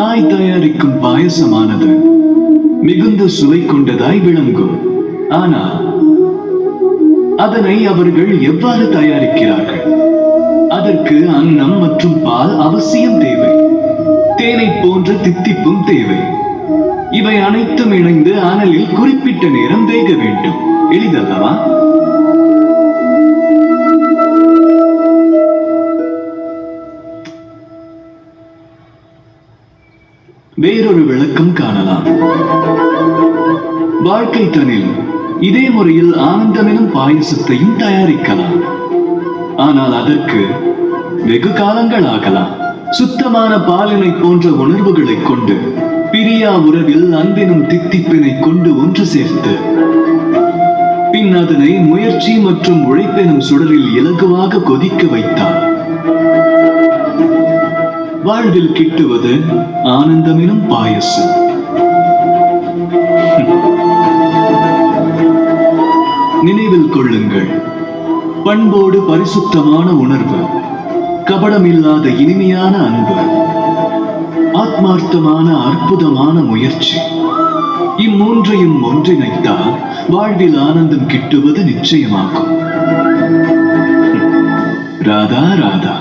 தாய் தயாரிக்கும் பாயசமானது மிகுந்த சுவை கொண்டதாய் விளங்கும். ஆனால் அதனை அவர்கள் எவ்வாறு தயாரிக்கிறார்கள்? அதற்கு அன்னம் மற்றும் பால் அவசியம் தேவை. தேனை போன்ற தித்திப்பும் தேவை. இவை அனைத்தும் இணைந்து அனலில் குறிப்பிட்ட நேரம் வேக வேண்டும். எளிதல்லவா? வேறொரு விளக்கம் காணலாம். வாழ்க்கை தனில் இதே முறையில் ஆனந்தமெனும் பாயசத்தையும் தயாரிக்கலாம். ஆனால் அதற்கு வெகு காலங்கள் ஆகலாம். சுத்தமான பாலினை போன்ற உணர்வுகளை கொண்டு, பிரியா உறவில் அன்பினும் தித்திப்பினை கொண்டு ஒன்று சேர்த்து, பின் அதனை முயற்சி மற்றும் உழைப்பெனும் சுடரில் இலகுவாக கொதிக்க வைத்தார் வாழ்வில் கிட்டுவது ஆனந்தமெனும் பாயசம். நினைவில் கொள்ளுங்கள், பண்போடு பரிசுத்தமான உணர்வு, கபடமில்லாத இனிமையான அன்பு, ஆத்மார்த்தமான அற்புதமான முயற்சி, இம்மூன்றையும் ஒன்றிணைத்தால் வாழ்வில் ஆனந்தம் கிட்டுவது நிச்சயமாகும். ராதா ராதா.